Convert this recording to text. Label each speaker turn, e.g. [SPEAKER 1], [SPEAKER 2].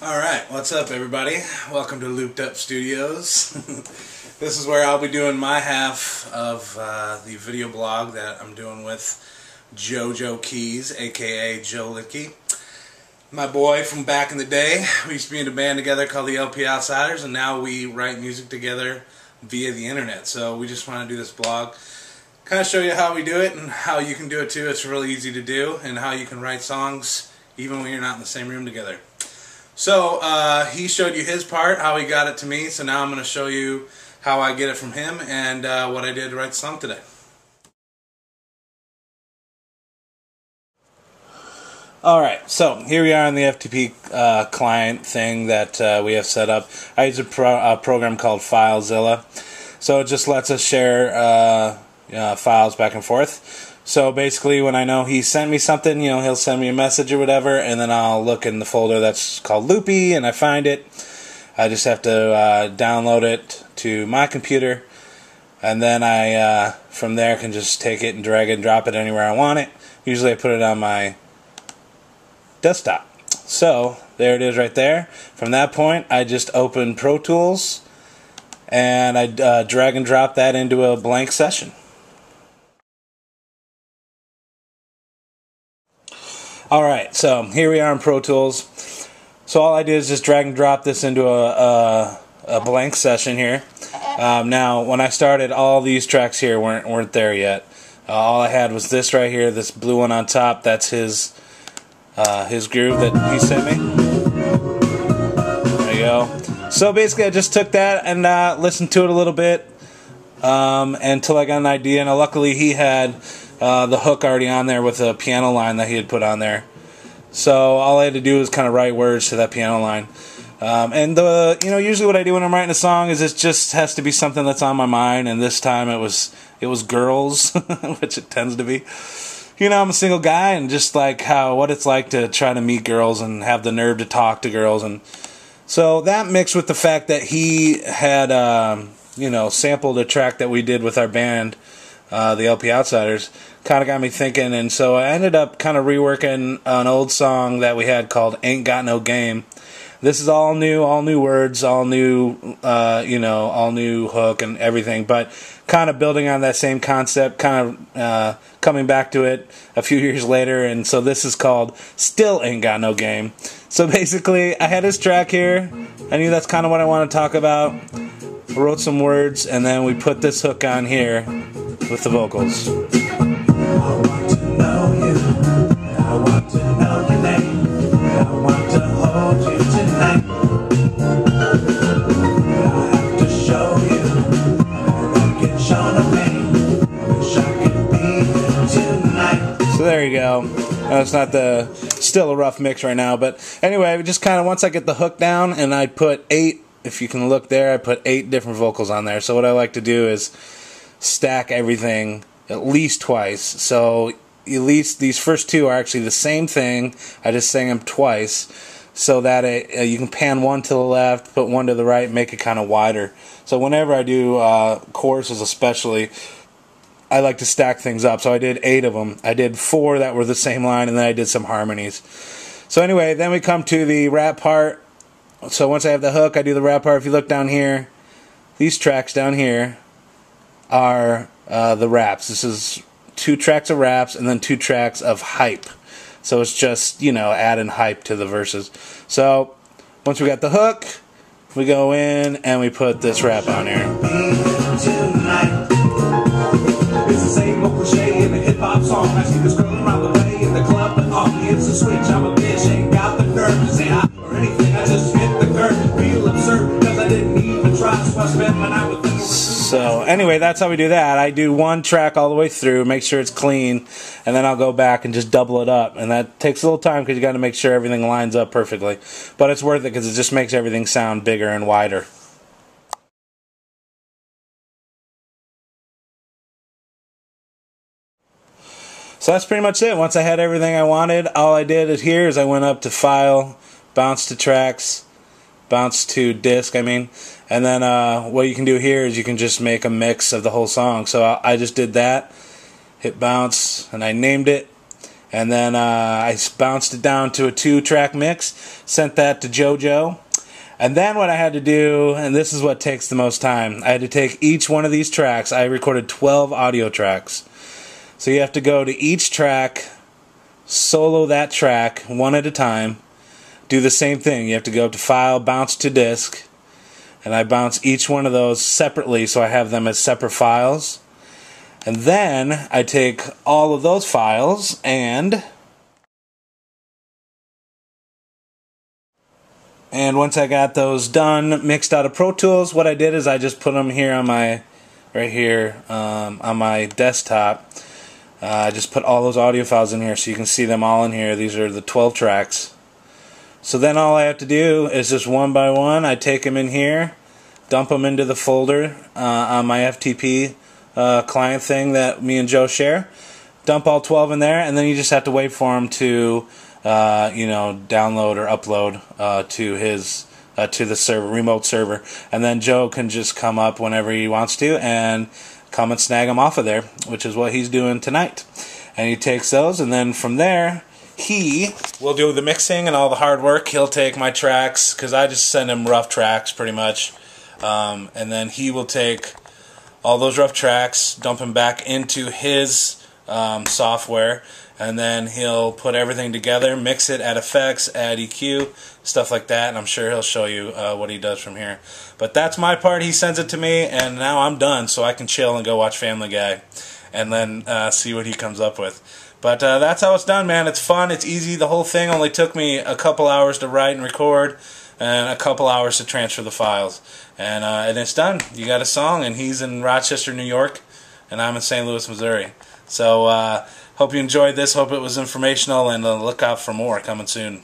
[SPEAKER 1] Alright, what's up everybody? Welcome to Looped Up Studios. This is where I'll be doing my half of the video blog that I'm doing with JoJo Keys, aka Joe Licky. My boy from back in the day. We used to be in a band together called the LP Outsiders, and now we write music together via the internet. So we just want to do this blog, kind of show you how we do it and how you can do it too. It's really easy to do, and how you can write songs even when you're not in the same room together. So he showed you his part, how he got it to me, so now I'm going to show you how I get it from him and what I did to write the song today. Alright, so here we are on the FTP client thing that we have set up. I use a program called FileZilla, so it just lets us share files back and forth. So basically, when I know he sent me something, he'll send me a message or whatever, and then I'll look in the folder that's called Loopy, and I find it. I just have to download it to my computer, and then I, from there, can just take it and drag and drop it anywhere I want it. Usually I put it on my desktop. So, there it is right there. From that point, I just open Pro Tools, and I drag and drop that into a blank session. Alright, so here we are in Pro Tools. So all I did is just drag and drop this into a blank session here. Now, when I started, all these tracks here weren't there yet. All I had was this right here, this blue one on top. That's his groove that he sent me. There you go. So basically, I just took that and listened to it a little bit until I got an idea. And luckily, he had the hook already on there with a piano line that he had put on there. So all I had to do was kind of write words to that piano line. And usually what I do when I'm writing a song is it just has to be something that's on my mind. And this time it was girls, which it tends to be. I'm a single guy, and just like what it's like to try to meet girls and have the nerve to talk to girls. And so that mixed with the fact that he had sampled a track that we did with our band, the LP Outsiders, kind of got me thinking, and so I ended up kind of reworking an old song that we had called Ain't Got No Game. This is all new words, all new hook and everything, but kind of building on that same concept, kind of coming back to it a few years later, and so this is called Still Ain't Got No Game. So basically, I had this track here, I knew that's kind of what I want to talk about, I wrote some words, and then we put this hook on here with the vocals. I want to know you, I want to know your name, I want to hold you tonight, I have to show you, I get shown a pain, I wish I could be here tonight. So there you go. It's not still a rough mix right now, but anyway, just kind of once I get the hook down, and I put 8, if you can look there, I put 8 different vocals on there. So what I like to do is stack everything at least twice. So at least these first 2 are actually the same thing. I just sang them twice so that you can pan one to the left, put one to the right, make it kind of wider. So whenever I do choruses especially, I like to stack things up. So I did 8 of them. I did 4 that were the same line, and then I did some harmonies. So anyway, then we come to the rap part. So once I have the hook, I do the rap part. If you look down here, these tracks down here are the raps. This is 2 tracks of raps and then 2 tracks of hype. So it's just, adding hype to the verses. So once we got the hook, we go in and we put this rap on here. It's the same old cliche in the hip-hop song. I see this girl around the way in the club, but off me it's a switch. I'm a bitch, ain't got the nerve to say hi or anything. I just hit the curve, real absurd, because I didn't even try. So I spent my night with them. So anyway, that's how we do that. I do 1 track all the way through, make sure it's clean, and then I'll go back and just double it up. And that takes a little time because you got to make sure everything lines up perfectly. But it's worth it because it just makes everything sound bigger and wider. So that's pretty much it. Once I had everything I wanted, all I did is I went up to File, Bounce to Tracks, Bounce to Disc, and then what you can do here is you can just make a mix of the whole song. So I just did that, hit Bounce, and I named it, And then I bounced it down to a 2-track mix, sent that to JoJo. And then what I had to do, and this is what takes the most time, I had to take each one of these tracks. I recorded 12 audio tracks. So you have to go to each track, solo that track one at a time, do the same thing. You have to go to File, Bounce to Disk, and I bounce each one of those separately so I have them as separate files. And then I take all of those files and once I got those done, mixed out of Pro Tools, what I did is I just put them here on my, right here, on my desktop. I just put all those audio files in here so you can see them all in here. These are the 12 tracks. So then all I have to do is just one by one, I take them in here, dump them into the folder on my FTP client thing that me and Joe share. Dump all 12 in there, and then you just have to wait for them to download or upload to his to the server, remote server, and then Joe can just come up whenever he wants to and come and snag them off of there, which is what he's doing tonight. And he takes those, and then from there he will do the mixing and all the hard work. He'll take my tracks, because I just send him rough tracks pretty much, and then he will take all those rough tracks, dump them back into his software, and then he'll put everything together, mix it, add effects, add EQ, stuff like that, and I'm sure he'll show you what he does from here. But that's my part. He sends it to me, and now I'm done, so I can chill and go watch Family Guy and then see what he comes up with. But that's how it's done, man. It's fun, it's easy. The whole thing only took me a couple hours to write and record, and a couple hours to transfer the files. And it's done. You got a song, and he's in Rochester, New York, and I'm in St. Louis, Missouri. So hope you enjoyed this. Hope it was informational, and look out for more coming soon.